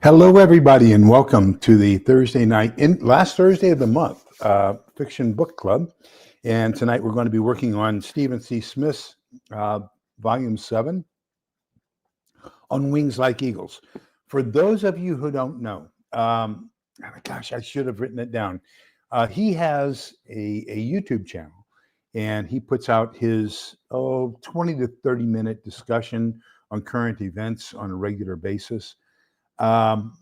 Hello, everybody, and welcome to the Thursday night, last Thursday of the month, Fiction Book Club. And tonight we're going to be working on Stephen C. Smith's Volume 7, On Wings Like Eagles. For those of you who don't know, gosh, I should have written it down. He has a YouTube channel, and he puts out his 20 to 30-minute discussion on current events on a regular basis. I'll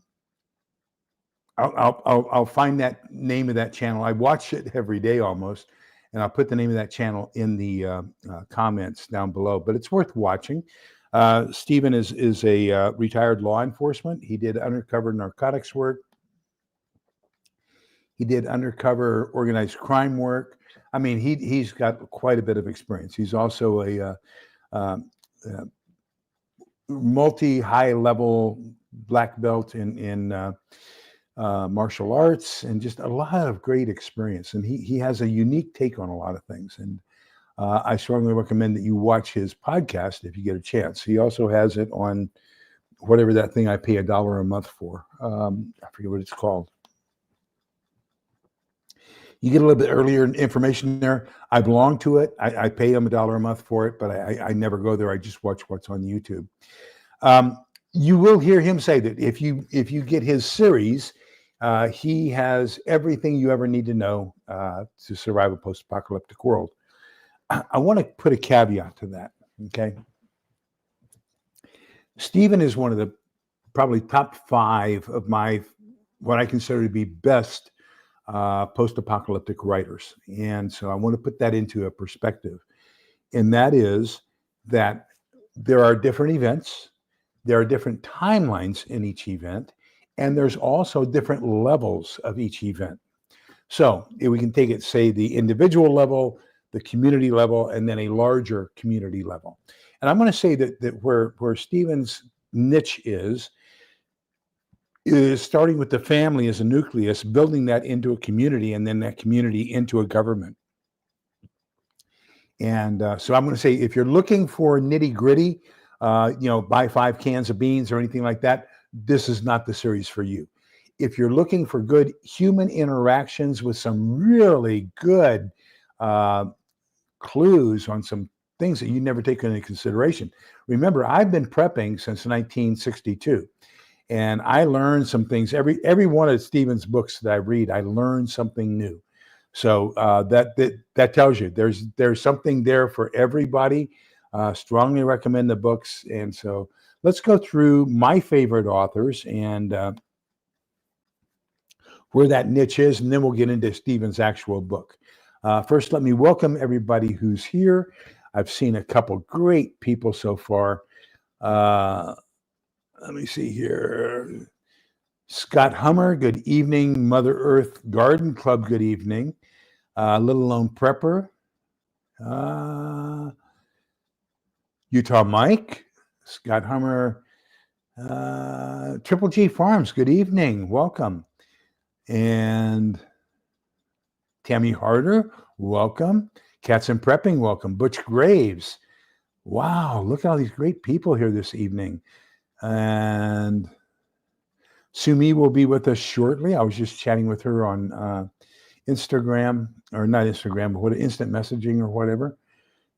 find that name of that channel. I watch it every day almost, and I'll put the name of that channel in the comments down below. But it's worth watching. Stephen is a retired law enforcement. He did undercover narcotics work. He did undercover organized crime work. I mean, he's got quite a bit of experience. He's also a multi-high level black belt in martial arts, and just a lot of great experience. And he has a unique take on a lot of things. And I strongly recommend that you watch his podcast if you get a chance. He also has it on whatever that thing I pay $1 a month for. I forget what it's called. You get a little bit earlier information there. I belong to it. I pay him $1 a month for it, but I never go there. I just watch what's on YouTube. You will hear him say that if you get his series, he has everything you ever need to know to survive a post-apocalyptic world. I want to put a caveat to that, okay? Stephen is one of the probably top 5 of my, what I consider to be best post-apocalyptic writers. And so I want to put that into a perspective. And that is that there are different events, there are different timelines in each event, and there's also different levels of each event. So if we can take it, say, the individual level, the community level, and then a larger community level. And I'm going to say that where Stephen's niche is starting with the family as a nucleus, building that into a community, and then that community into a government. And so I'm going to say, if you're looking for nitty gritty, buy 5 cans of beans or anything like that, this is not the series for you. If you're looking for good human interactions with some really good clues on some things that you never take into consideration. Remember, I've been prepping since 1962. And I learned some things. Every one of Stephen's books that I read, I learn something new. So that tells you there's something there for everybody. Strongly recommend the books. And so let's go through my favorite authors and where that niche is, and then we'll get into Stephen's actual book. First, let me welcome everybody who's here. I've seen a couple great people so far. Let me see here. Scott Hummer, good evening. Mother Earth Garden Club, good evening. Little Lone Prepper. Utah Mike. Scott Hummer. Triple G Farms, good evening. Welcome. And Tammy Harder, welcome. Cats and Prepping, welcome. Butch Graves. Wow, look at all these great people here this evening. And Sumi will be with us shortly. I was just chatting with her on Instagram, or not Instagram, but instant messaging or whatever.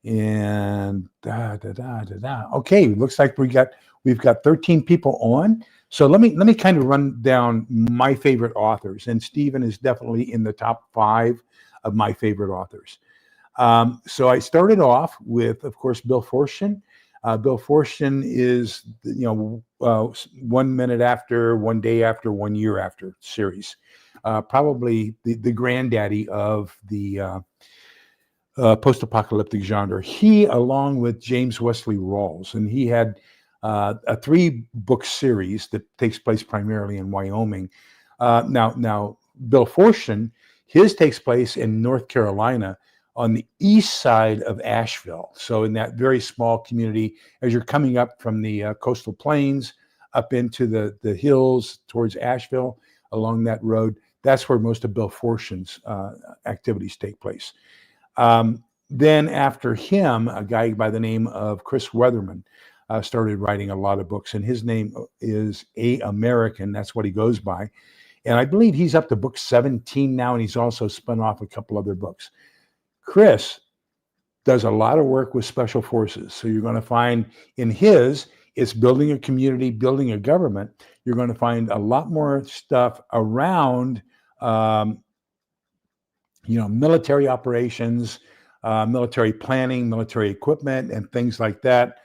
And okay, looks like we've got 13 people on. So let me kind of run down my favorite authors, and Stephen is definitely in the top 5 of my favorite authors. So I started off with, of course, Bill Forstchen. Bill Forstchen is, 1 minute after, 1 day after, 1 year after series. Probably the granddaddy of the post-apocalyptic genre. He, along with James Wesley Rawls, and he had a 3-book series that takes place primarily in Wyoming. Now, Bill Forstchen, his takes place in North Carolina, on the east side of Asheville. So in that very small community, as you're coming up from the coastal plains up into the hills towards Asheville along that road, that's where most of Bill Forstchen's activities take place. Then after him, a guy by the name of Chris Weatherman. started writing a lot of books, and his name is A. American. That's what he goes by. And I believe he's up to book 17 now, and he's also spun off a couple other books. Chris does a lot of work with special forces. So you're going to find in his, it's building a community, building a government. You're going to find a lot more stuff around, military operations, military planning, military equipment, and things like that.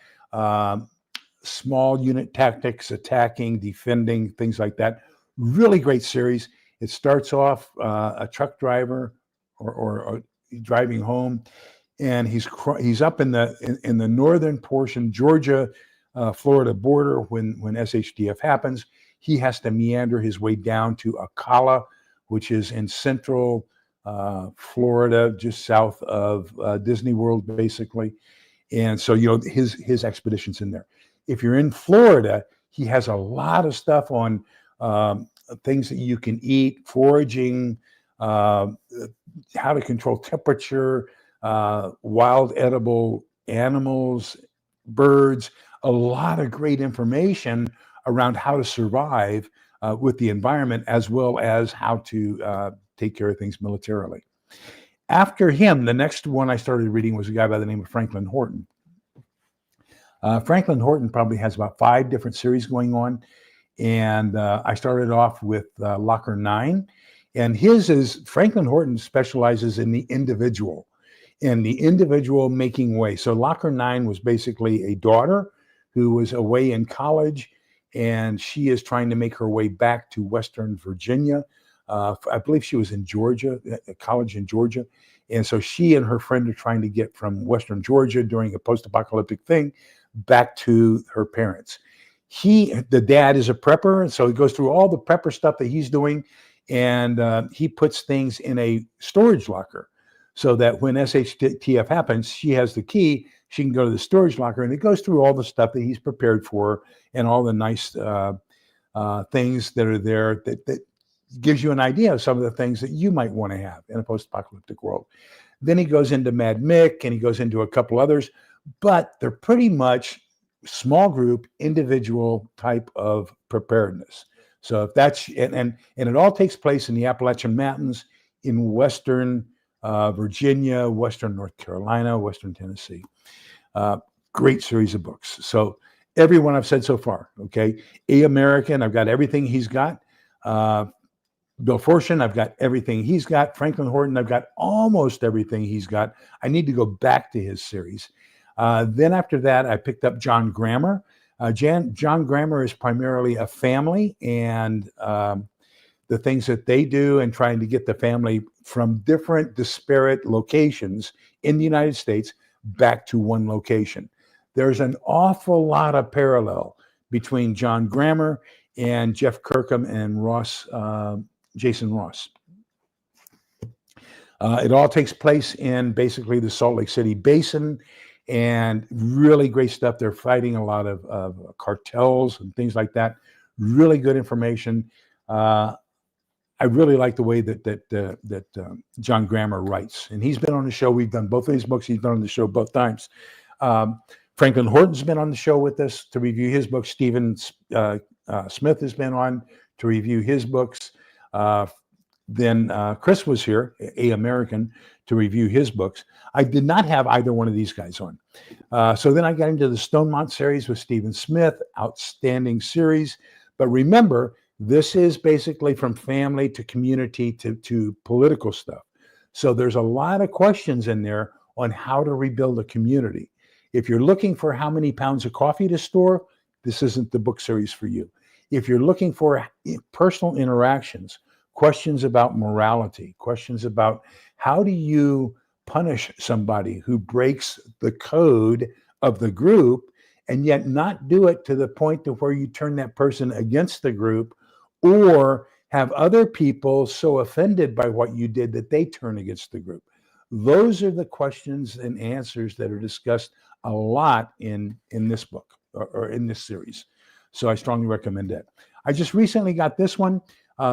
Small unit tactics, attacking, defending, things like that. Really great series. It starts off a truck driver or driving home, and he's up in the northern portion, Georgia, Florida border when SHTF happens. He has to meander his way down to Ocala, which is in central Florida, just south of Disney World, basically. And so, his expedition's in there. If you're in Florida, he has a lot of stuff on things that you can eat, foraging, how to control temperature, wild edible animals, birds, a lot of great information around how to survive with the environment, as well as how to take care of things militarily. After him, the next one I started reading was a guy by the name of Franklin Horton. Franklin Horton probably has about 5 different series going on. And I started off with Locker 9. And Franklin Horton specializes in the individual making way. So Locker 9 was basically a daughter who was away in college, and she is trying to make her way back to Western Virginia. I believe she was in Georgia, a college in Georgia. And so she and her friend are trying to get from Western Georgia during a post-apocalyptic thing back to her parents. The dad is a prepper, and so he goes through all the prepper stuff that he's doing, and he puts things in a storage locker so that when SHTF happens, she has the key. She can go to the storage locker, and it goes through all the stuff that he's prepared for and all the nice things that are there that gives you an idea of some of the things that you might want to have in a post-apocalyptic world. Then he goes into Mad Mick, and he goes into a couple others, but they're pretty much small group, individual type of preparedness. So if that's, and it all takes place in the Appalachian Mountains in Western Virginia, Western North Carolina, Western Tennessee. Great series of books. So everyone I've said so far, okay? A. American, I've got everything he's got. Bill Fortune, I've got everything he's got. Franklin Horton, I've got almost everything he's got. I need to go back to his series. Then after that, I picked up John Grammer. John Grammer is primarily a family and the things that they do and trying to get the family from different disparate locations in the United States back to one location. There's an awful lot of parallel between John Grammer and Jeff Kirkham and Jason Ross. It all takes place in basically the Salt Lake City Basin, and really great stuff. They're fighting a lot of cartels and things like that. Really good information. I really like the way that John Grammer writes, and he's been on the show. We've done both of his books. He's been on the show both times. Franklin Horton's been on the show with us to review his book. Stephen Smith has been on to review his books. Then Chris was here, A. American, to review his books. I did not have either one of these guys on. So then I got into the Stonemont series with Stephen Smith, outstanding series. But remember, this is basically from family to community to political stuff. So there's a lot of questions in there on how to rebuild a community. If you're looking for how many pounds of coffee to store, this isn't the book series for you. If you're looking for personal interactions, questions about morality, questions about how do you punish somebody who breaks the code of the group and yet not do it to the point to where you turn that person against the group or have other people so offended by what you did that they turn against the group. Those are the questions and answers that are discussed a lot in this book or in this series. So I strongly recommend it. I just recently got this one.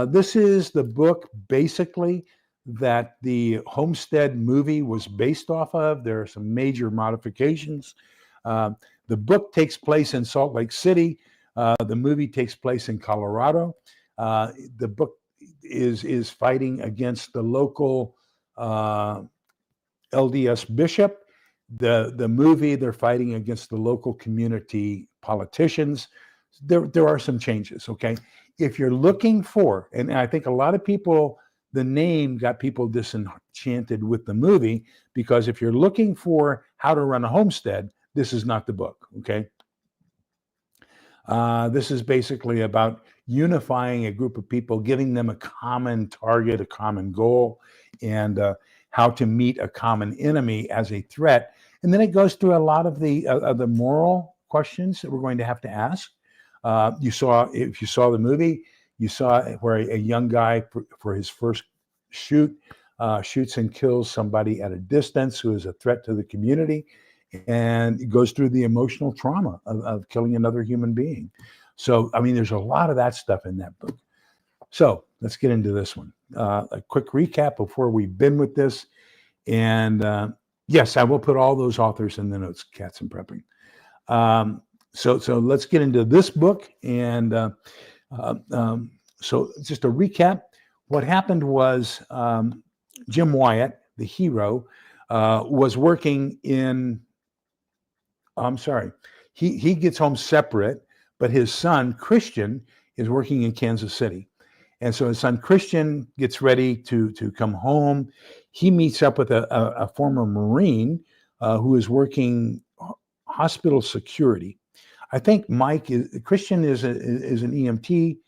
This is the book basically that the Homestead movie was based off of. There are some major modifications. The book takes place in Salt Lake City. The movie takes place in Colorado. The book is fighting against the local LDS bishop. The movie, they're fighting against the local community politicians. There are some changes, okay? If you're looking for, and I think a lot of people, the name got people disenchanted with the movie, because if you're looking for how to run a homestead, this is not the book, okay? This is basically about unifying a group of people, giving them a common target, a common goal, and how to meet a common enemy as a threat. And then it goes through a lot of the moral questions that we're going to have to ask. If you saw the movie, you saw where a young guy for his first shoot shoots and kills somebody at a distance who is a threat to the community, and it goes through the emotional trauma of killing another human being. So, I mean, there's a lot of that stuff in that book. So let's get into this one. A quick recap of where we've been with this. And yes, I will put all those authors in the notes, Cats and Prepping. So let's get into this book. And so just a recap. What happened was Jim Wyatt, the hero, was working in, he gets home separate, but his son, Christian, is working in Kansas City. And so his son, Christian, gets ready to come home. He meets up with a former Marine who is working hospital security. I think Christian is an EMT.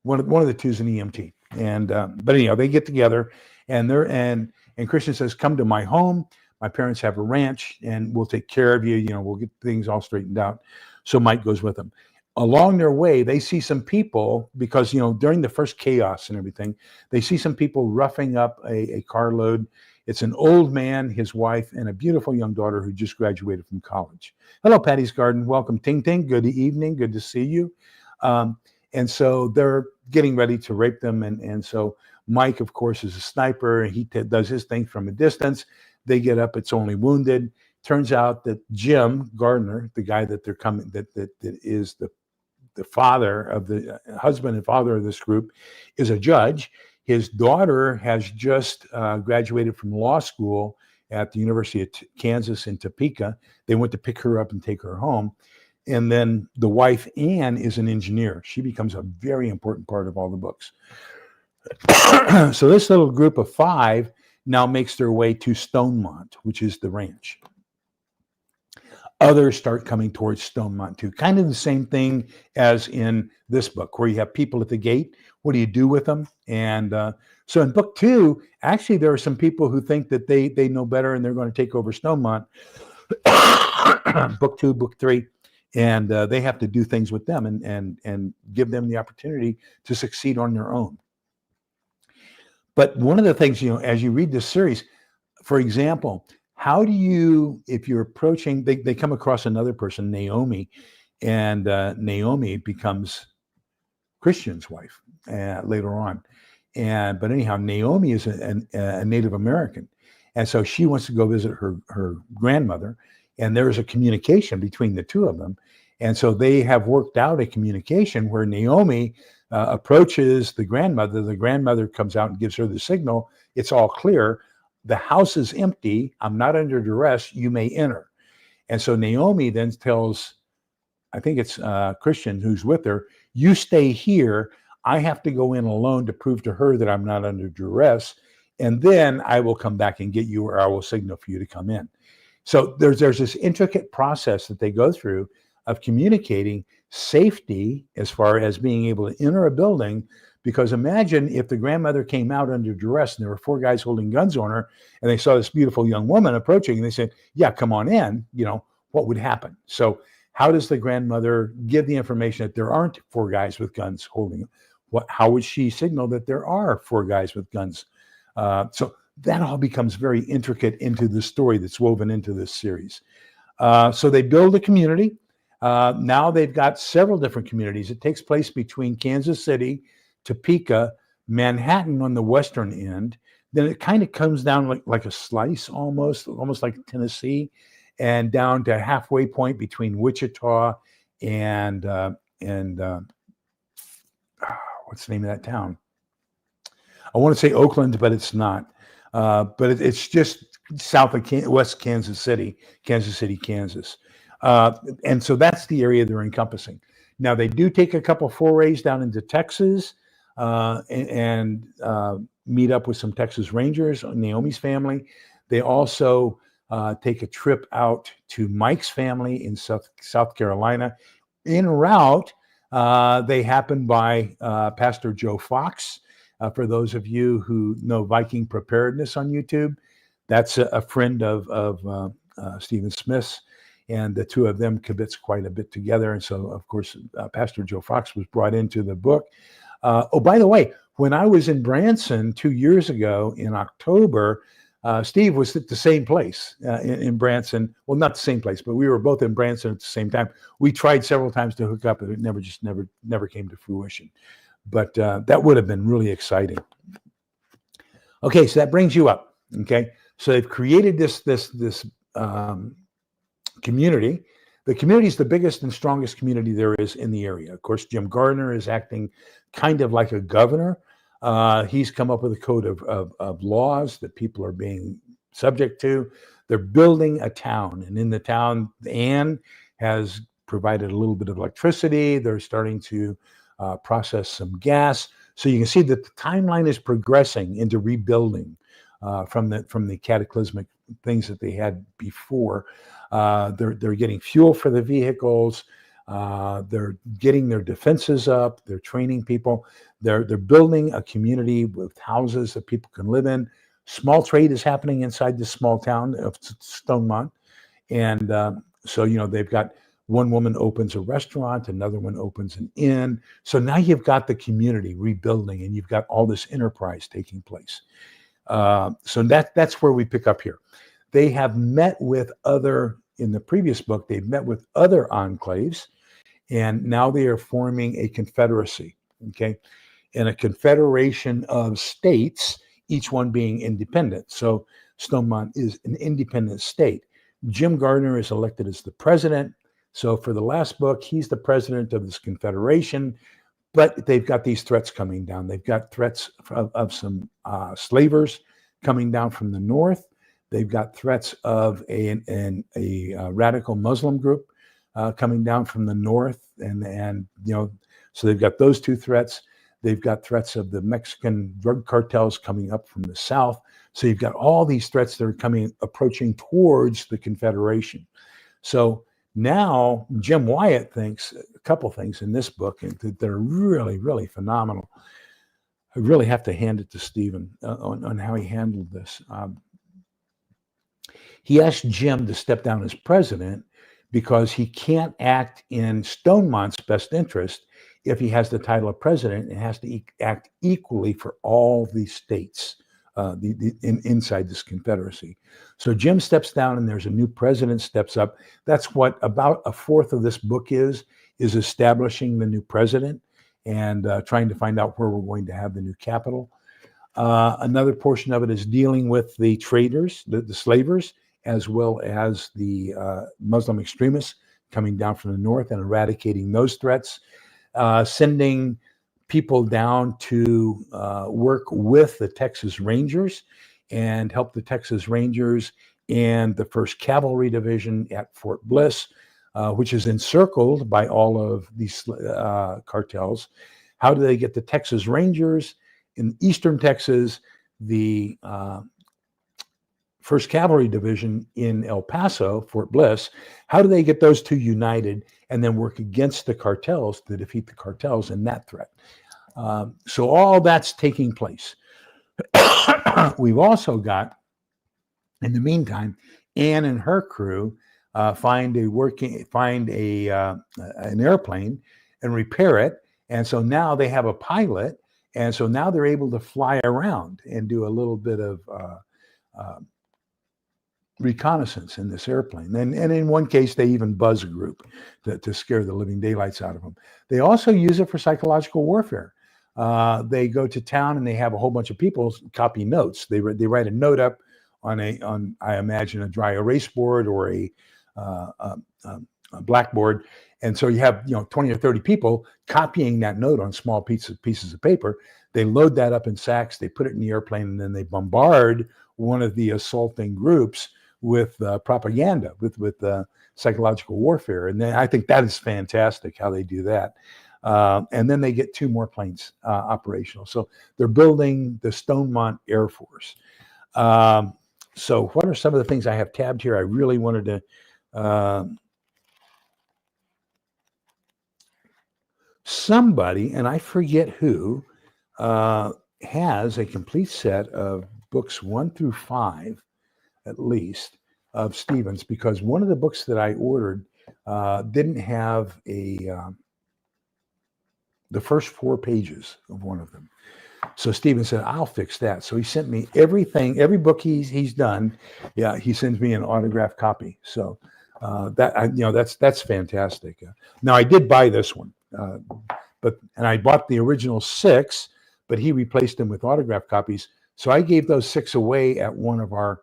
One of the two is an EMT. And but anyhow, they get together, and Christian says, "Come to my home. My parents have a ranch, and we'll take care of you. You know, we'll get things all straightened out." So Mike goes with them. Along their way, they see some people, because, you know, during the first chaos and everything, they see some people roughing up a carload. It's an old man, his wife, and a beautiful young daughter who just graduated from college. Hello, Patty's Garden. Welcome, Ting Ting. Good evening. Good to see you. And so they're getting ready to rape them. And so Mike, of course, is a sniper. He does his thing from a distance. They get up. It's only wounded. Turns out that Jim Gardner, the guy that they're coming, that is the father of the husband and father of this group, is a judge. His daughter has just graduated from law school at the University of Kansas in Topeka. They went to pick her up and take her home. And then the wife, Anne, is an engineer. She becomes a very important part of all the books. So this little group of 5 now makes their way to Stonemont, which is the ranch. Others start coming towards Stonemont too. Kind of the same thing as in this book, where you have people at the gate. What do you do with them? And so in book 2, actually, there are some people who think that they know better and they're going to take over Stonemont. Book 2, book 3. And they have to do things with them and give them the opportunity to succeed on their own. But one of the things, you know, as you read this series, for example, how do you, if you're approaching, they come across another person, Naomi, and Naomi becomes Christian's wife later on. But anyhow, Naomi is a Native American. And so she wants to go visit her grandmother, and there is a communication between the two of them. And so they have worked out a communication where Naomi approaches the grandmother. The grandmother comes out and gives her the signal. It's all clear. The house is empty. I'm not under duress. You may enter. And so Naomi then tells, I think it's Christian who's with her, you stay here. I have to go in alone to prove to her that I'm not under duress. And then I will come back and get you, or I will signal for you to come in. So there's this intricate process that they go through of communicating safety as far as being able to enter a building. Because imagine if the grandmother came out under duress and there were 4 guys holding guns on her, and they saw this beautiful young woman approaching, and they said, yeah, come on in, you know, what would happen? So how does the grandmother give the information that there aren't 4 guys with guns holding them? How would she signal that there are 4 guys with guns? So that all becomes very intricate into the story that's woven into this series. So they build a community. Now they've got several different communities. It takes place between Kansas City, Topeka, Manhattan on the western end. Then it kind of comes down like a slice almost like Tennessee. and down to halfway point between Wichita and what's the name of that town? I want to say Oakland, but it's not. But it's just south of West Kansas City, Kansas. And so that's the area they're encompassing. Now, they do take a couple forays down into Texas and meet up with some Texas Rangers, Naomi's family. They also take a trip out to Mike's family in South Carolina. En route, they happen by Pastor Joe Fox. For those of you who know Viking Preparedness on YouTube, that's a friend of Stephen Smith's, and the two of them kibitz quite a bit together. And so, of course, Pastor Joe Fox was brought into the book. Oh, by the way, when I was in Branson 2 years ago in October, Steve was at the same place in Branson. Well, not the same place, but we were both in Branson at the same time. We tried several times to hook up, and it never came to fruition. But that would have been really exciting. Okay, so that brings you up. Okay, so they've created this community. The community is the biggest and strongest community there is in the area. Of course, Jim Gardner is acting kind of like a governor. He's come up with a code of laws that people are being subject to. They're building a town, and in the town, Anne has provided a little bit of electricity. They're starting to process some gas. So you can see that the timeline is progressing into rebuilding from the cataclysmic things that they had before. They're getting fuel for the vehicles. They're getting their defenses up. They're training people. They're building a community with houses that people can live in. Small trade is happening inside this small town of Stonemont. And so, they've got one woman opens a restaurant, another one opens an inn. So now you've got the community rebuilding, and you've got all this enterprise taking place. So that's where we pick up here. They have met with in the previous book, they've met with other enclaves, and now they are forming a confederacy, okay? And a confederation of states, each one being independent. So Stonemont is an independent state. Jim Gardner is elected as the president. So for the last book, he's the president of this confederation, but they've got these threats coming down. They've got threats of some slavers coming down from the north. They've got threats of a radical Muslim group coming down from the north, and so they've got those two threats. They've got threats of the Mexican drug cartels coming up from the south. So you've got all these threats that are approaching towards the Confederation. So now Jim Wyatt thinks a couple things in this book that are really, really phenomenal. I really have to hand it to Stephen on how he handled this. He asked Jim to step down as president because he can't act in Stonemont's best interest if he has the title of president. It has to act equally for all the states inside this confederacy. So Jim steps down, and there's a new president steps up. That's what about a fourth of this book is establishing the new president and trying to find out where we're going to have the new capital. Another portion of it is dealing with the traders, the slavers, as well as the Muslim extremists coming down from the north and eradicating those threats, sending people down to work with the Texas Rangers and help the Texas Rangers and the 1st Cavalry Division at Fort Bliss, which is encircled by all of these cartels. How do they get the Texas Rangers in eastern Texas, the 1st Cavalry Division in El Paso, Fort Bliss? How do they get those two united and then work against the cartels to defeat the cartels in that threat? So all that's taking place. We've also got, in the meantime, Anne and her crew find an airplane and repair it. And so now they have a pilot. And so now they're able to fly around and do a little bit of reconnaissance in this airplane. And in one case, they even buzz a group to scare the living daylights out of them. They also use it for psychological warfare. They go to town and they have a whole bunch of people copy notes. They write a note up on I imagine a dry erase board or a blackboard. And so you have 20 or 30 people copying that note on small pieces of paper. They load that up in sacks, they put it in the airplane, and then they bombard one of the assaulting groups with propaganda, with psychological warfare. And then I think that is fantastic how they do that. And then they get 2 more planes operational. So they're building the Stonemont Air Force. So what are some of the things I have tabbed here? I really wanted to somebody, and I forget who, has a complete set of books 1 through 5, at least, of Stevens, because one of the books that I ordered didn't have the first 4 pages of one of them. So Stevens said, "I'll fix that." So he sent me everything, every book he's done. Yeah, he sends me an autographed copy. So that's fantastic. Now I did buy this one, and I bought the original 6, but he replaced them with autographed copies. So I gave those 6 away at one of our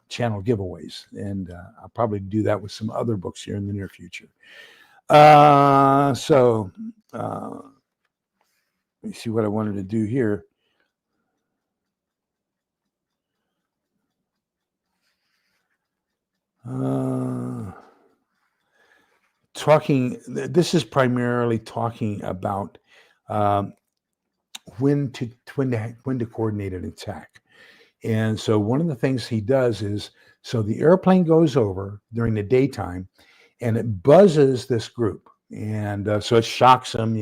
channel giveaways, and I'll probably do that with some other books here in the near future. So let me see what I wanted to do here. This is primarily talking about when to coordinate an attack. And so one of the things he does is, so the airplane goes over during the daytime and it buzzes this group. And so it shocks them.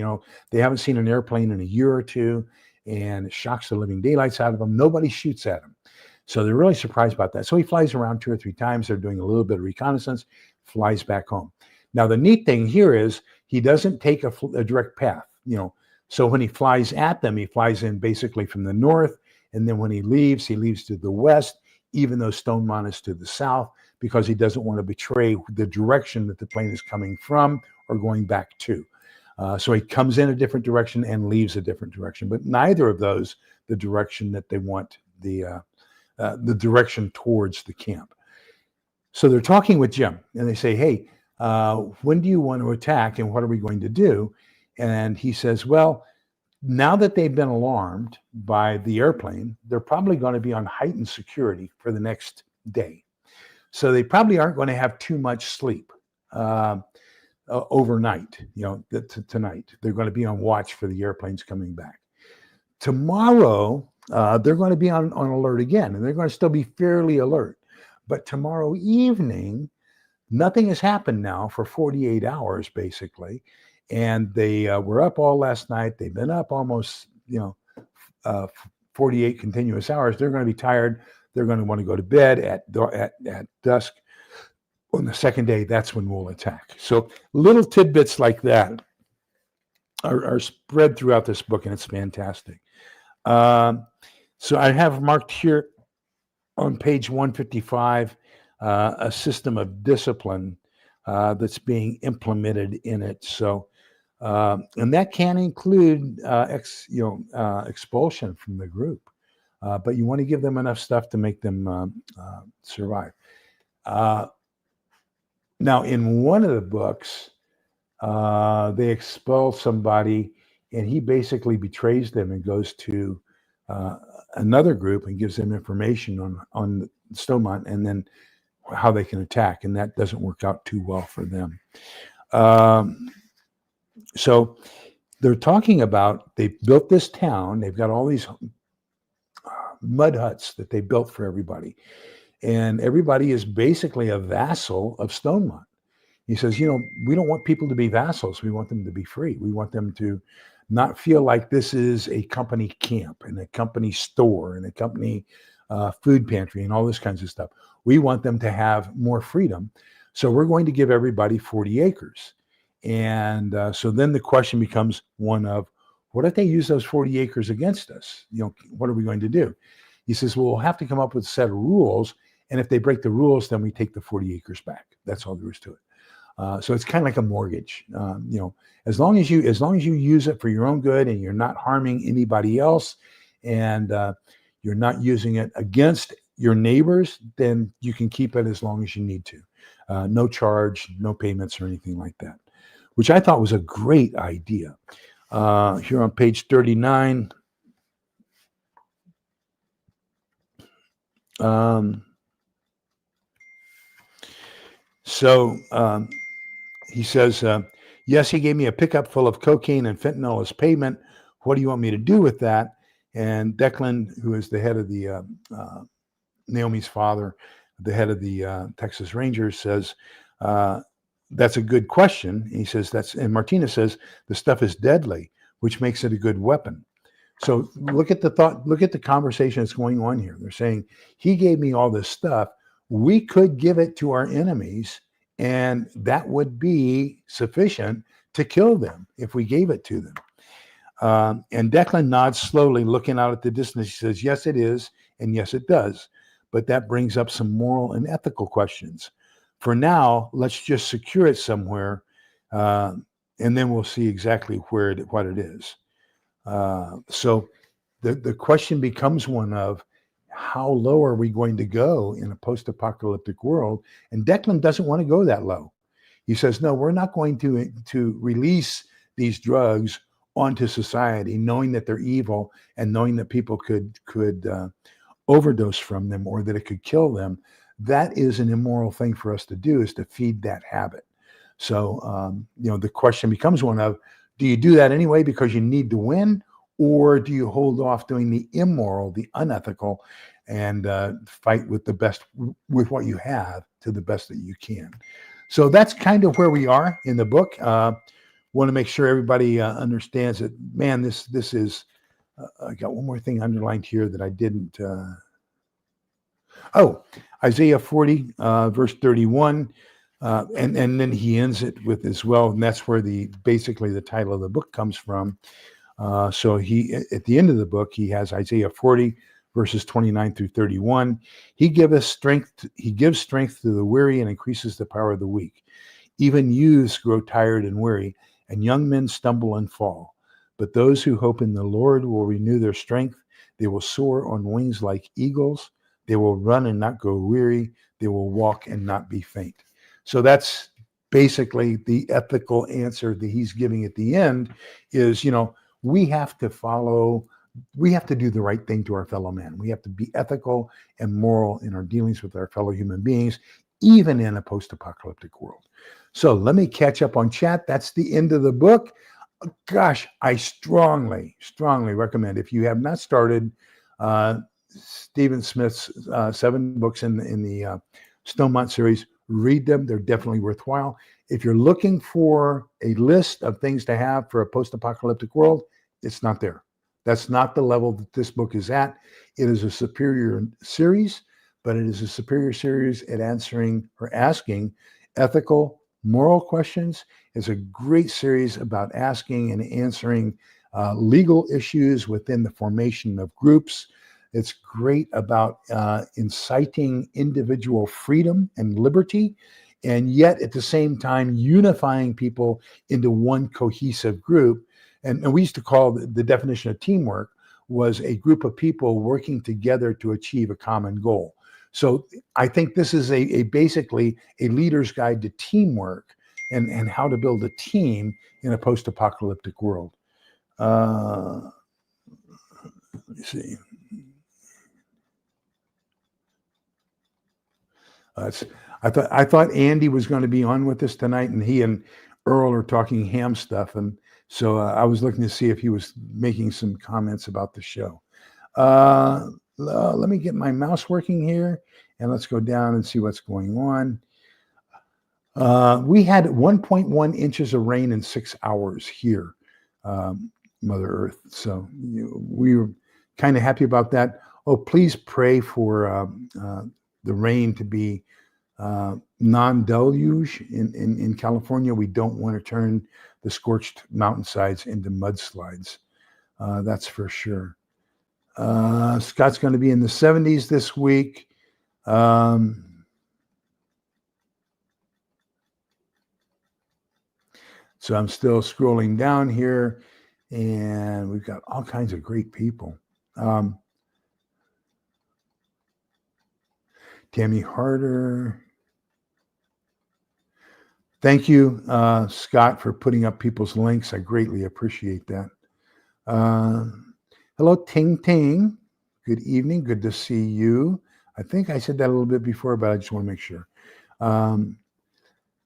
They haven't seen an airplane in a year or 2, and it shocks the living daylights out of them. Nobody shoots at him. So they're really surprised about that. So he flies around 2 or 3 times. They're doing a little bit of reconnaissance, flies back home. Now, the neat thing here is he doesn't take a direct path. So when he flies at them, he flies in basically from the north. And then when he leaves to the west, even though Stonemont is to the south, because he doesn't want to betray the direction that the plane is coming from or going back to. So he comes in a different direction and leaves a different direction, but neither of those the direction that they want, the direction towards the camp. So they're talking with Jim, and they say, "Hey, when do you want to attack, and what are we going to do?" And he says, "Well, now that they've been alarmed by the airplane, they're probably going to be on heightened security for the next day. So they probably aren't going to have too much sleep overnight, tonight. They're going to be on watch for the airplanes coming back. Tomorrow, they're going to be on alert again, and they're going to still be fairly alert. But tomorrow evening, nothing has happened now for 48 hours, basically. And they were up all last night. They've been up almost, 48 continuous hours. They're going to be tired. They're going to want to go to bed at dusk. On the second day, that's when we'll attack." So little tidbits like that are spread throughout this book, and it's fantastic. So I have marked here on page 155 a system of discipline that's being implemented in it. So, and that can include expulsion from the group, but you want to give them enough stuff to make them survive. Now, in one of the books, they expel somebody, and he basically betrays them and goes to another group and gives them information on Stonemont and then how they can attack, and that doesn't work out too well for them. So they're talking about, they built this town. They've got all these mud huts that they built for everybody. And everybody is basically a vassal of Stonemont. He says, we don't want people to be vassals. We want them to be free. We want them to not feel like this is a company camp and a company store and a company food pantry and all this kinds of stuff. We want them to have more freedom. So we're going to give everybody 40 acres. And so then the question becomes one of, what if they use those 40 acres against us? What are we going to do? He says, well, we'll have to come up with a set of rules. And if they break the rules, then we take the 40 acres back. That's all there is to it. So it's kind of like a mortgage. As long as you use it for your own good and you're not harming anybody else, and you're not using it against your neighbors, then you can keep it as long as you need to. no charge, no payments or anything like that, which I thought was a great idea. Here on page 39, he says, yes, he gave me a pickup full of cocaine and fentanyl as payment. What do you want me to do with that? And Declan, who is the head of the Naomi's father, the head of the Texas Rangers, says, that's a good question. He says and Martinez says, the stuff is deadly, which makes it a good weapon. So look at the conversation that's going on here. They're saying, he gave me all this stuff. We could give it to our enemies, and that would be sufficient to kill them if we gave it to them. And Declan nods slowly, looking out at the distance. He says, yes, it is, and yes, it does. But that brings up some moral and ethical questions. For now, let's just secure it somewhere, and then we'll see exactly what it is. So the question becomes one of, how low are we going to go in a post-apocalyptic world? And Declan doesn't want to go that low. He says, no, we're not going to release these drugs onto society, knowing that they're evil and knowing that people could overdose from them or that it could kill them. That is an immoral thing for us to do, is to feed that habit. So, the question becomes one of, do you do that anyway because you need to win? Or do you hold off doing the immoral, the unethical, and fight with what you have to the best that you can? So that's kind of where we are in the book. Want to make sure everybody understands that, man, this is, I got one more thing underlined here that I didn't. Isaiah 40, verse 31. And then he ends it with as well. And that's where basically the title of the book comes from. So at the end of the book, he has Isaiah 40, verses 29 through 31. He gives strength to the weary and increases the power of the weak. Even youths grow tired and weary, and young men stumble and fall. But those who hope in the Lord will renew their strength. They will soar on wings like eagles. They will run and not grow weary. They will walk and not be faint. So that's basically the ethical answer that he's giving at the end is, we have to do the right thing to our fellow man. We have to be ethical and moral in our dealings with our fellow human beings, even in a post-apocalyptic world. So let me catch up on chat. That's the end of the book. Gosh, I strongly, strongly recommend, if you have not started Stephen Smith's 7 books in the Stonemont series, read them. They're definitely worthwhile. If you're looking for a list of things to have for a post-apocalyptic world, it's not there. That's not the level that this book is at. It is a superior series, but it is a superior series at asking ethical, moral questions. It's a great series about asking and answering legal issues within the formation of groups. It's great about inciting individual freedom and liberty, and yet at the same time unifying people into one cohesive group. And we used to call the definition of teamwork was a group of people working together to achieve a common goal. So I think this is basically a leader's guide to teamwork and how to build a team in a post-apocalyptic world. Let me see. I thought Andy was going to be on with us tonight, and he and Earl are talking ham stuff, and so I was looking to see if he was making some comments about the show. Let me get my mouse working here, and let's go down and see what's going on. We had 1.1 inches of rain in 6 hours here, Mother Earth. So we were kind of happy about that. Oh, please pray for the rain to be non-deluge in California. We don't want to turn the scorched mountainsides into mudslides. That's for sure. Scott's going to be in the 70s this week. So I'm still scrolling down here, and we've got all kinds of great people. Tammy Harder. Thank you, Scott, for putting up people's links. I greatly appreciate that. Hello, Ting Ting. Good evening. Good to see you. I think I said that a little bit before, but I just want to make sure.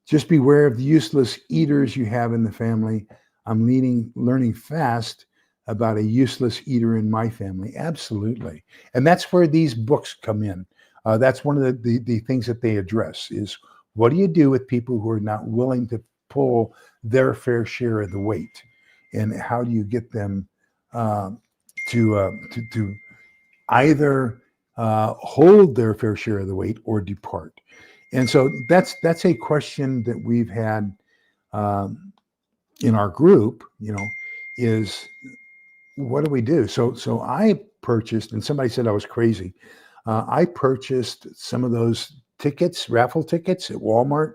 Just beware of the useless eaters you have in the family. I'm learning fast about a useless eater in my family. Absolutely. And that's where these books come in. That's one of the things that they address is what do you do with people who are not willing to pull their fair share of the weight? And how do you get them to either hold their fair share of the weight or depart? And so that's a question that we've had in our group, is what do we do? So I purchased, and somebody said I was crazy. I purchased some of those tickets, raffle tickets at Walmart.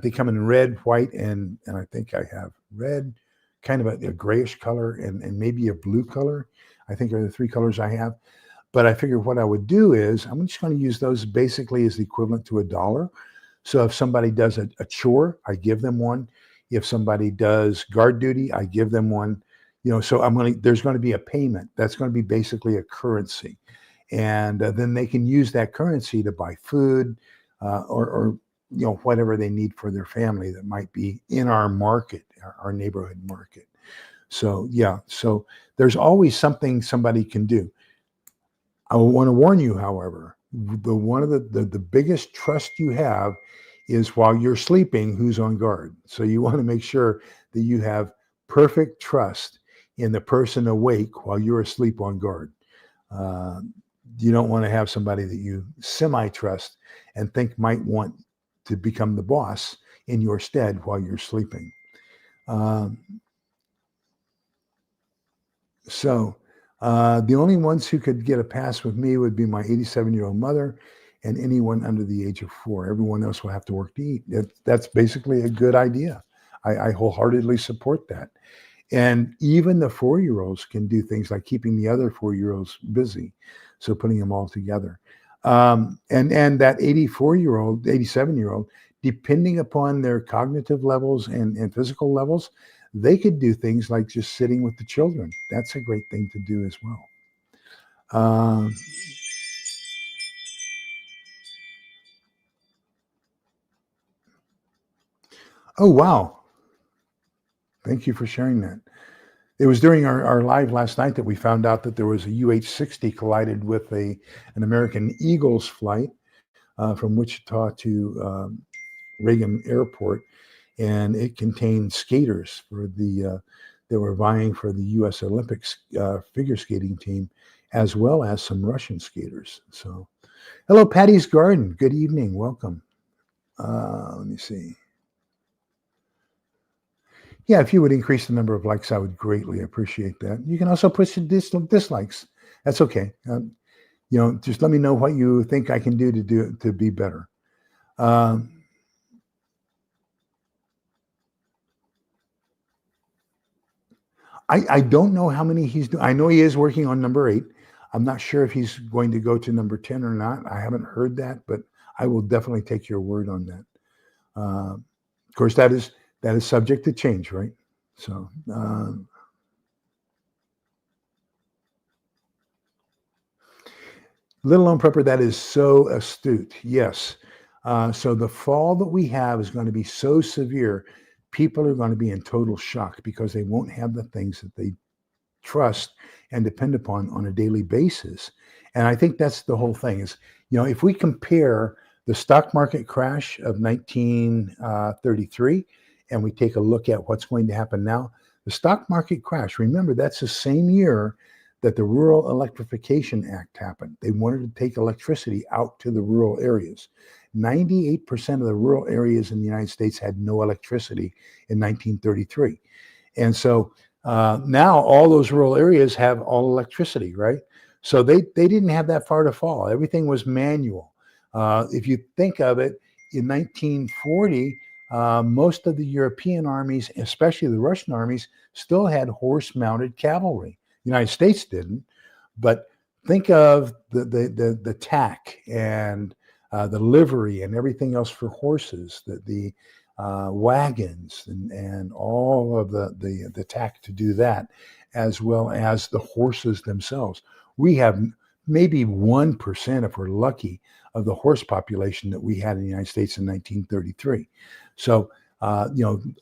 They come in red, white, and I think I have red, kind of a grayish color, and maybe a blue color. I think are the three colors I have. But I figured what I would do is I'm just going to use those basically as the equivalent to $1. So if somebody does a chore, I give them one. If somebody does guard duty, I give them one. So there's going to be a payment. That's going to be basically a currency. And then they can use that currency to buy food or whatever they need for their family that might be in our market, our neighborhood market. So, yeah. So there's always something somebody can do. I want to warn you, however, one of the biggest trust you have is while you're sleeping, who's on guard. So you want to make sure that you have perfect trust in the person awake while you're asleep on guard. You don't want to have somebody that you semi-trust and think might want to become the boss in your stead while you're sleeping. The only ones who could get a pass with me would be my 87-year-old mother and anyone under the age of 4. Everyone else will have to work to eat. That's basically a good idea. I wholeheartedly support that. And even the 4-year-olds can do things like keeping the other 4-year-olds busy. So putting them all together. And that 84-year-old, 87-year-old, depending upon their cognitive levels and physical levels, they could do things like just sitting with the children. That's a great thing to do as well. Oh, wow. Thank you for sharing that. It was during our live last night that we found out that there was a UH-60 collided with an American Eagles flight from Wichita to Reagan Airport, and it contained skaters that were vying for the U.S. Olympics figure skating team, as well as some Russian skaters. So, hello, Patty's Garden. Good evening. Welcome. Let me see. Yeah, if you would increase the number of likes, I would greatly appreciate that. You can also push dislikes. That's okay. Just let me know what you think I can do to be better. I don't know how many he's doing. I know he is working on number 8. I'm not sure if he's going to go to number 10 or not. I haven't heard that, but I will definitely take your word on that. Of course, that is subject to change, right? So, Little Lone Prepper, that is so astute. Yes. So the fall that we have is going to be so severe, people are going to be in total shock because they won't have the things that they trust and depend upon on a daily basis. And I think that's the whole thing is, if we compare the stock market crash of 1933 and we take a look at what's going to happen now, the stock market crash, remember, that's the same year that the Rural Electrification Act happened. They wanted to take electricity out to the rural areas. 98% of the rural areas in the United States had no electricity in 1933. And so now all those rural areas have all electricity, right? So they didn't have that far to fall. Everything was manual. If you think of it, in 1940, most of the European armies, especially the Russian armies, still had horse-mounted cavalry. The United States didn't, but think of the tack and the livery and everything else for horses, the wagons and all of the tack to do that, as well as the horses themselves. We have maybe 1%, if we're lucky, of the horse population that we had in the United States in 1933. So,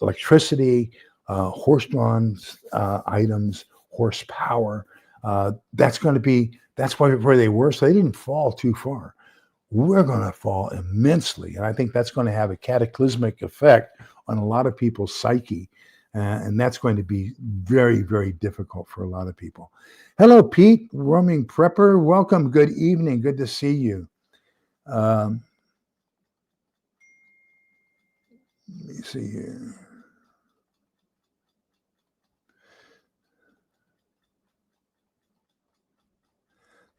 electricity, horse-drawn items, horsepower, that's where they were. So they didn't fall too far. We're going to fall immensely. And I think that's going to have a cataclysmic effect on a lot of people's psyche. And that's going to be very, very difficult for a lot of people. Hello, Pete, roaming prepper. Welcome. Good evening. Good to see you. Let me see here.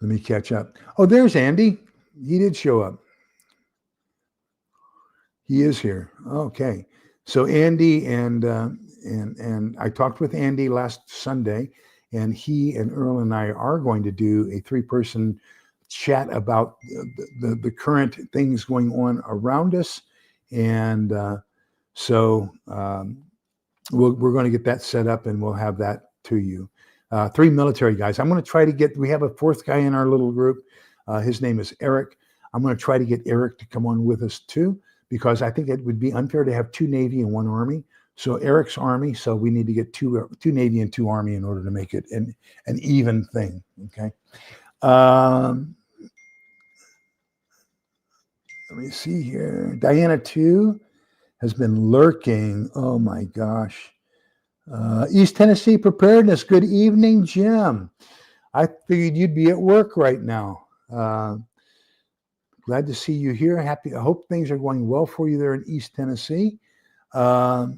Let me catch up. Oh, there's Andy. He did show up. He is here. Okay. So Andy and I talked with Andy last Sunday, and he and Earl and I are going to do a 3-person chat about the current things going on around us. And so we're going to get that set up, and we'll have that to you. 3 military guys. I'm going to try to we have a 4th guy in our little group. His name is Eric. I'm going to try to get Eric to come on with us too, because I think it would be unfair to have 2 Navy and 1 Army. So Eric's Army, so we need to get 2 Navy and 2 Army in order to make it an even thing. Okay. Let me see here. Diana 2 has been lurking. Oh my gosh. East Tennessee Preparedness. Good evening, Jim. I figured you'd be at work right now. Glad to see you here. I hope things are going well for you there in East Tennessee. Let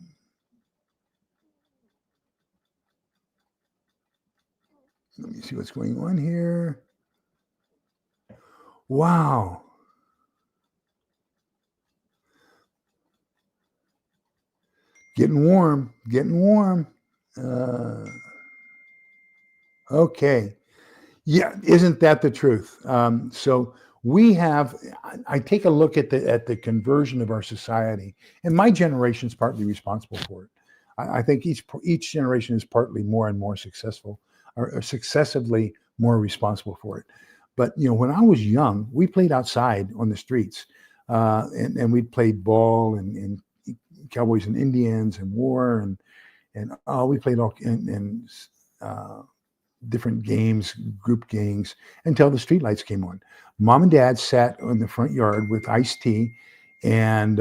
me see what's going on here. Wow. Getting warm. Okay. Yeah, isn't that the truth? So I take a look at the conversion of our society, and my generation is partly responsible for it. I think each generation is partly more and more successful, or successively more responsible for it. But when I was young, we played outside on the streets, and we played ball and Cowboys and Indians and war and we played all and different games, group games, until the streetlights came on. Mom and Dad sat in the front yard with iced tea, and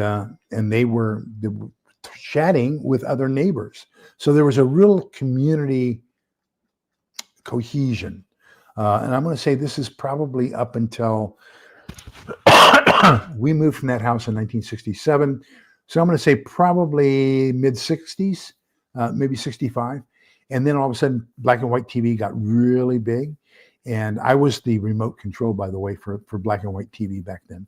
they were chatting with other neighbors. So there was a real community cohesion. And I'm going to say this is probably up until we moved from that house in 1967. So I'm going to say probably mid-60s, maybe 65. And then all of a sudden, black and white TV got really big. And I was the remote control, by the way, for black and white TV back then.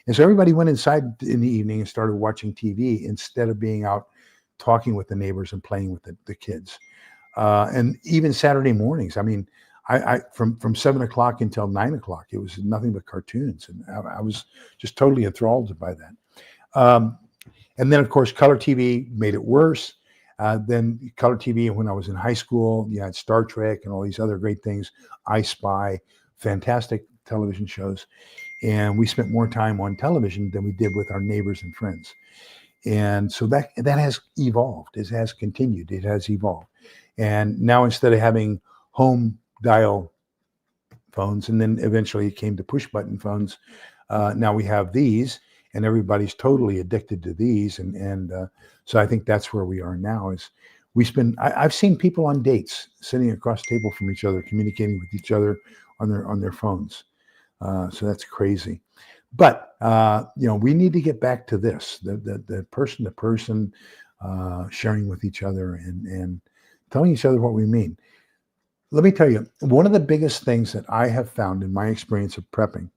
And so everybody went inside in the evening and started watching TV instead of being out talking with the neighbors and playing with the kids. And even Saturday mornings, I mean, I from 7 o'clock until 9 o'clock, it was nothing but cartoons. And I was just totally enthralled by that. And then, of course, color TV made it worse. Then color TV, when I was in high school, you had Star Trek and all these other great things, I Spy, fantastic television shows. And we spent more time on television than we did with our neighbors and friends. And so that has evolved. It has continued. It has evolved. And now instead of having home dial phones, and then eventually it came to push button phones, now we have these. And everybody's totally addicted to these, and so I think that's where we are now. Is I've seen people on dates sitting across the table from each other, communicating with each other on their phones. So that's crazy. But we need to get back to this: the person to person, sharing with each other and telling each other what we mean. Let me tell you, one of the biggest things that I have found in my experience of prepping,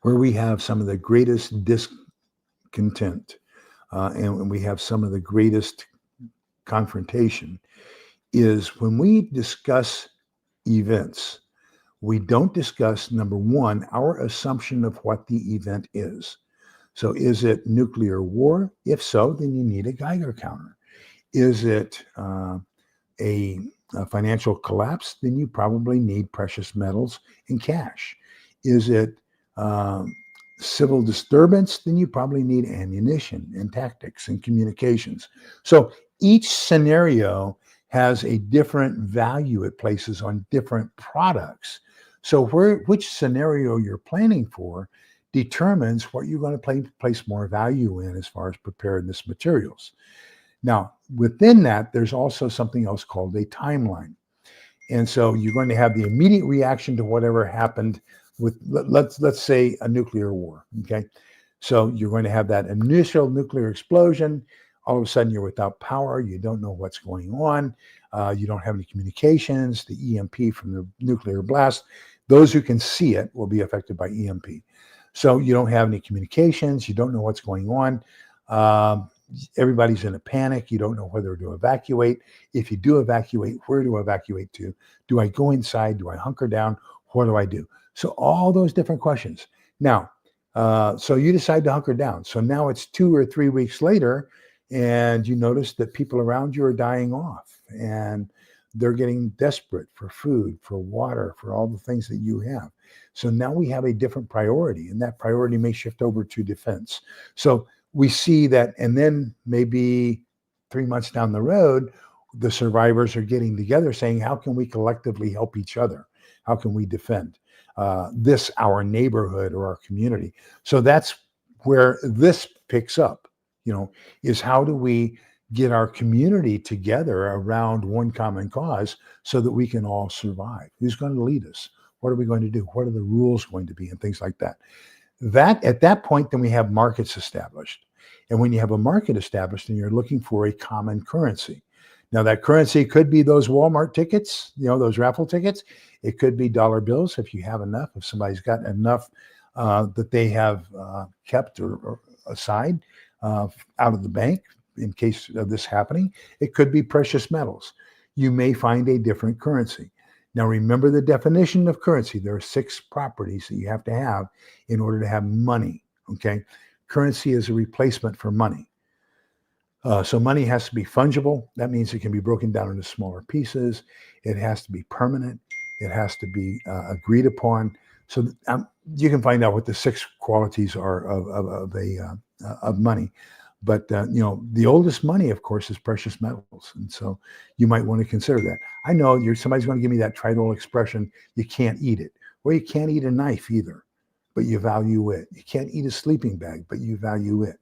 where we have some of the greatest discontent and we have some of the greatest confrontation, is when we discuss events, we don't discuss, number one, our assumption of what the event is. So is it nuclear war? If so, then you need a Geiger counter. Is it a financial collapse? Then you probably need precious metals and cash. Is it civil disturbance? Then you probably need ammunition and tactics and communications. So each scenario has a different value it places on different products. So which scenario you're planning for determines what you're going to place more value in as far as preparedness materials. Now, within that, there's also something else called a timeline. And so you're going to have the immediate reaction to whatever happened with, let's say, a nuclear war, okay? So you're going to have that initial nuclear explosion. All of a sudden, you're without power. You don't know what's going on. You don't have any communications. The EMP from the nuclear blast, those who can see it will be affected by EMP. So you don't have any communications. You don't know what's going on. Everybody's in a panic. You don't know whether to evacuate. If you do evacuate, where to evacuate to? Do I go inside? Do I hunker down? What do I do? So all those different questions. Now, so you decide to hunker down. So now it's 2 or 3 weeks later, and you notice that people around you are dying off, and they're getting desperate for food, for water, for all the things that you have. So now we have a different priority, and that priority may shift over to defense. So we see that, and then maybe 3 months down the road, the survivors are getting together saying, how can we collectively help each other? How can we defend our neighborhood or our community? So that's where this picks up, is how do we get our community together around one common cause so that we can all survive? Who's going to lead us? What are we going to do? What are the rules going to be? And things like that. At that point, then we have markets established. And when you have a market established, then you're looking for a common currency. Now, that currency could be those Walmart tickets, those raffle tickets. It could be dollar bills if you have enough, if somebody's got enough that they have kept or aside out of the bank in case of this happening. It could be precious metals. You may find a different currency. Now, remember the definition of currency. There are 6 properties that you have to have in order to have money, okay? Currency is a replacement for money. So money has to be fungible. That means it can be broken down into smaller pieces. It has to be permanent. It has to be agreed upon. So you can find out what the 6 qualities are of money. But, the oldest money, of course, is precious metals. And so you might want to consider that. I know somebody's going to give me that trite-old expression, you can't eat it. Well, you can't eat a knife either, but you value it. You can't eat a sleeping bag, but you value it.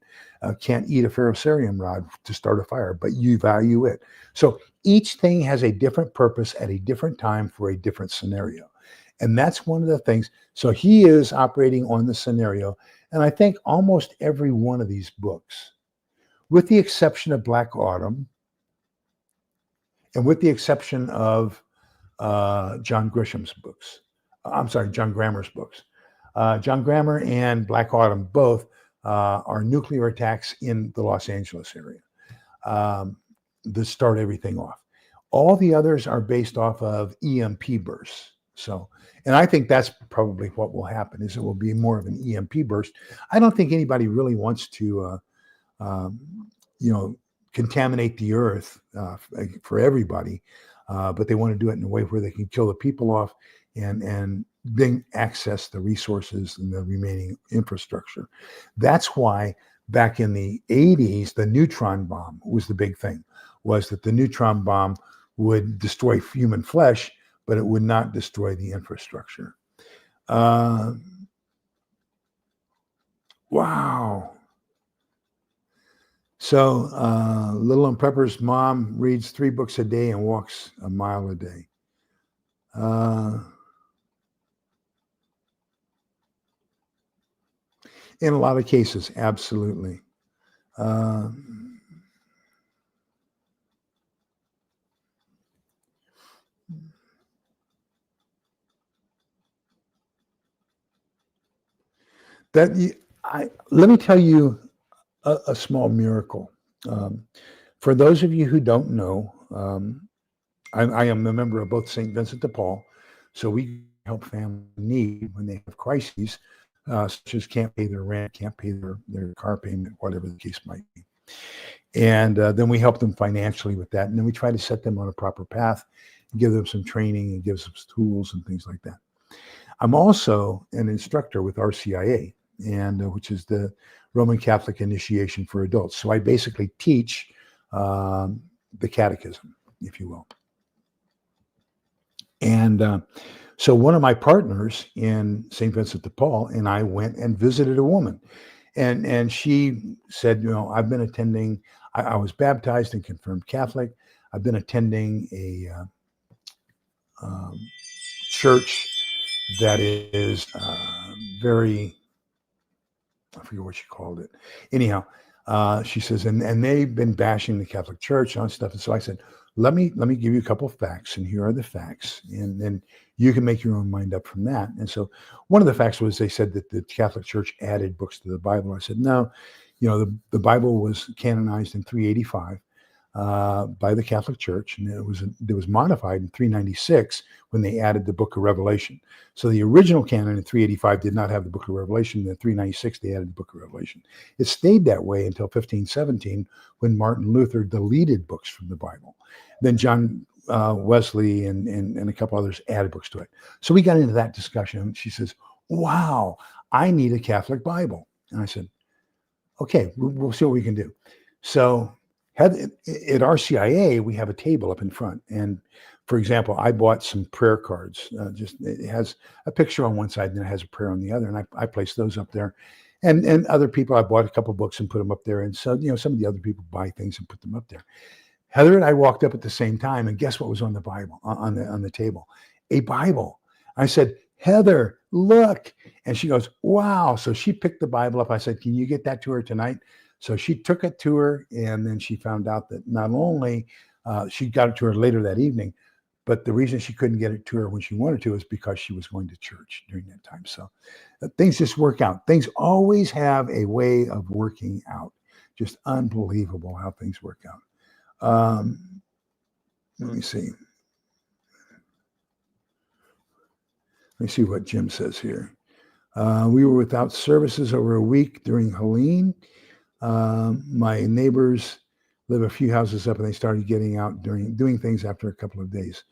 Can't eat a ferrocerium rod to start a fire, but you value it. So each thing has a different purpose at a different time for a different scenario. And that's one of the things. So he is operating on the scenario. And I think almost every one of these books, with the exception of Black Autumn, and with the exception of John Grammer's books. John Grammer and Black Autumn both are nuclear attacks in the Los Angeles area that start everything off. All the others are based off of EMP bursts. So, and I think that's probably what will happen, is it will be more of an EMP burst. I don't think anybody really wants to contaminate the earth for everybody, but they want to do it in a way where they can kill the people off and then access the resources and the remaining infrastructure. That's why back in the 80s, the neutron bomb was the big thing, was that the neutron bomb would destroy human flesh, but it would not destroy the infrastructure. Wow. So Little and Pepper's mom reads 3 books a day and walks a mile a day. In a lot of cases, absolutely. Let me tell you a small miracle. For those of you who don't know, I am a member of both St. Vincent de Paul, so we help families in need when they have crises such as can't pay their rent, can't pay their car payment, whatever the case might be. And then we help them financially with that. And then we try to set them on a proper path, give them some training and give them some tools and things like that. I'm also an instructor with RCIA, and which is the Roman Catholic Initiation for Adults. So I basically teach the catechism, if you will. And so one of my partners in St. Vincent de Paul and I went and visited a woman. And she said, I've been attending, I was baptized and confirmed Catholic. I've been attending a church that is very, I forget what she called it. Anyhow, she says, and they've been bashing the Catholic Church and all that stuff. And so I said, let me give you a couple of facts, and here are the facts, and then you can make your own mind up from that. And so one of the facts was they said that the Catholic Church added books to the Bible. I said, no, the Bible was canonized in 385 by the Catholic Church, and it was modified in 396 when they added the Book of Revelation. So the original canon in 385 did not have the Book of Revelation. In 396 they added the Book of Revelation. It stayed that way until 1517 when Martin Luther deleted books from the Bible. Then John Wesley and a couple others added books to it. So we got into that discussion, and she says, wow, I need a Catholic Bible. And I said, okay, we'll see what we can do. So at RCIA, we have a table up in front. And for example, I bought some prayer cards. It has a picture on one side and it has a prayer on the other. And I placed those up there. And other people, I bought a couple books and put them up there. And so, some of the other people buy things and put them up there. Heather and I walked up at the same time, and guess what was on the Bible, on the table? A Bible. I said, Heather, look. And she goes, wow. So she picked the Bible up. I said, can you get that to her tonight? So she took it to her, and then she found out that not only she got it to her later that evening, but the reason she couldn't get it to her when she wanted to is because she was going to church during that time. So things just work out. Things always have a way of working out. Just unbelievable how things work out. Let me see. Let me see what Jim says here. We were without services over a week during Helene. My neighbors live a few houses up, and they started getting out doing things after a couple of days.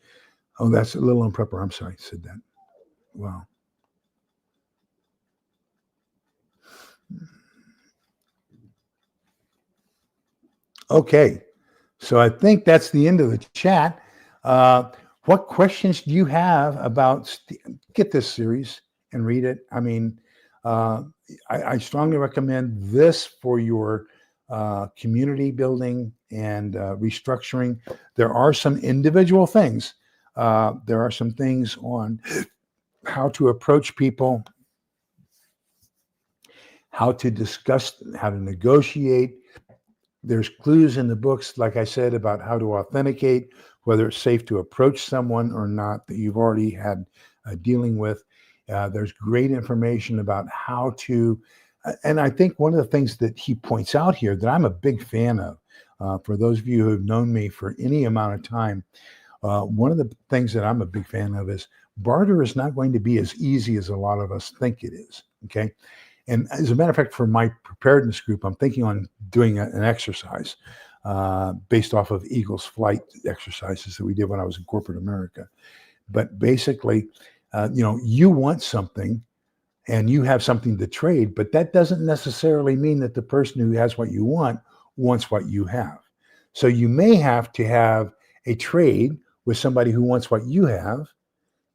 Oh, that's a little on prepper. I'm sorry, I said that. Wow. Okay. So I think that's the end of the chat. What questions do you have about, get this series and read it. I mean, I strongly recommend this for your community building and restructuring. There are some individual things. There are some things on how to approach people, how to discuss, how to negotiate. There's clues in the books, like I said, about how to authenticate, whether it's safe to approach someone or not that you've already had dealing with. There's great information about how to, and I think one of the things that he points out here that I'm a big fan of, for those of you who have known me for any amount of time, one of the things that I'm a big fan of is barter is not going to be as easy as a lot of us think it is, okay? And as a matter of fact, for my preparedness group, I'm thinking on doing an exercise based off of Eagle's flight exercises that we did when I was in corporate America. But basically, you want something and you have something to trade, but that doesn't necessarily mean that the person who has what you want wants what you have. So you may have to have a trade with somebody who wants what you have,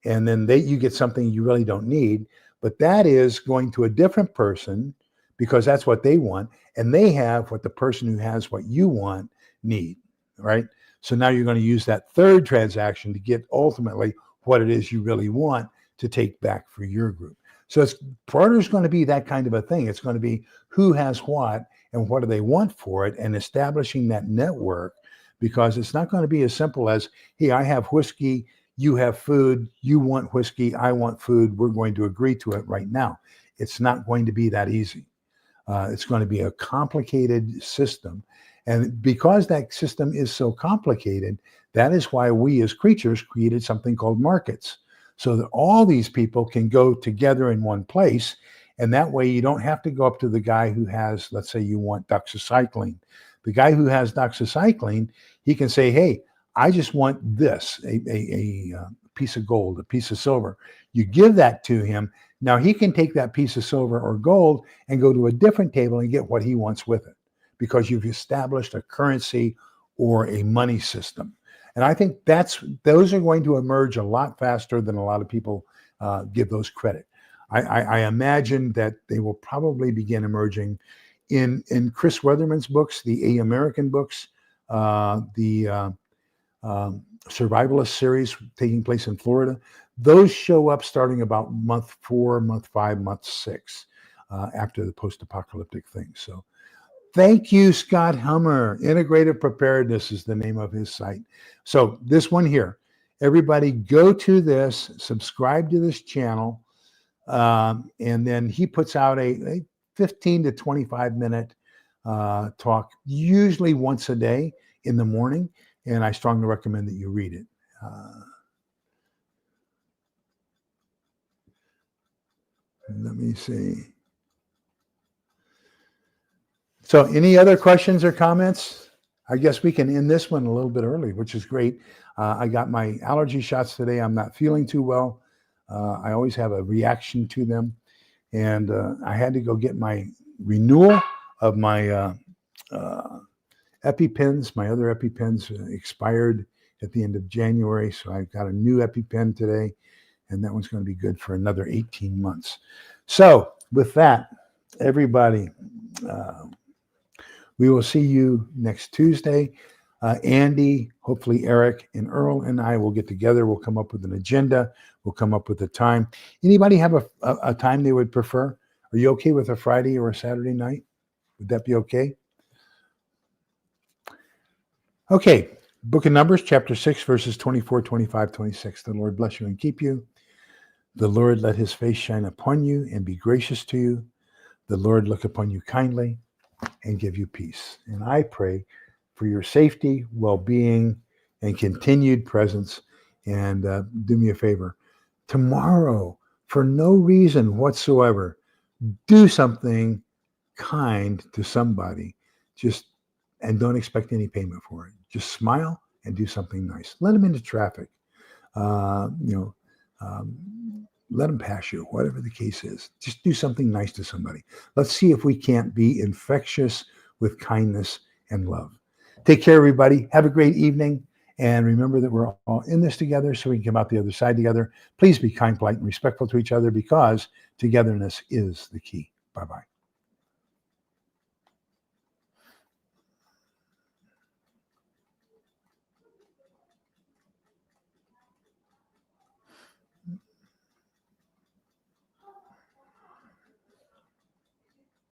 and then you get something you really don't need. But that is going to a different person because that's what they want. And they have what the person who has what you want need, right? So now you're going to use that third transaction to get ultimately what it is you really want to take back for your group. So barter is going to be that kind of a thing. It's going to be who has what and what do they want for it, and establishing that network, because it's not going to be as simple as, hey, I have whiskey, you have food, you want whiskey, I want food, we're going to agree to it right now. It's not going to be that easy. It's going to be a complicated system. And because that system is so complicated, that is why we as creatures created something called markets, so that all these people can go together in one place And that way you don't have to go up to the guy who has, let's say you want doxycycline. The guy who has doxycycline, he can say, hey, I just want this, a piece of gold, a piece of silver. You give that to him. Now he can take that piece of silver or gold and go to a different table and get what he wants with it, because you've established a currency or a money system. And I think those are going to emerge a lot faster than a lot of people give those credit. I imagine that they will probably begin emerging in Chris Weatherman's books, the American books, the Survivalist series taking place in Florida. Those show up starting about month 4, month 5, month 6 after the post-apocalyptic thing. So thank you, Scott Hummer. Integrative Preparedness is the name of his site. So this one here, everybody go to this, subscribe to this channel, and then he puts out a 15 to 25 minute talk, usually once a day in the morning, and I strongly recommend that you read it. Let me see. So any other questions or comments? I guess we can end this one a little bit early, which is great. I got my allergy shots today. I'm not feeling too well. I always have a reaction to them. And I had to go get my renewal of my EpiPens. My other EpiPens expired at the end of January. So I got a new EpiPen today. And that one's going to be good for another 18 months. So with that, everybody, we will see you next Tuesday. Andy, hopefully Eric and Earl and I will get together. We'll come up with an agenda. We'll come up with a time. Anybody have a time they would prefer? Are you okay with a Friday or a Saturday night? Would that be okay? Okay. Book of Numbers, chapter 6, verses 24, 25, 26. The Lord bless you and keep you. The Lord let his face shine upon you and be gracious to you. The Lord look upon you kindly and give you peace. And I pray for your safety, well-being, and continued presence. And do me a favor. Tomorrow, for no reason whatsoever, do something kind to somebody. And don't expect any payment for it. Just smile and do something nice. Let them into traffic. Let them pass you, whatever the case is. Just do something nice to somebody. Let's see if we can't be infectious with kindness and love. Take care, everybody. Have a great evening. And remember that we're all in this together so we can come out the other side together. Please be kind, polite, and respectful to each other, because togetherness is the key. Bye-bye.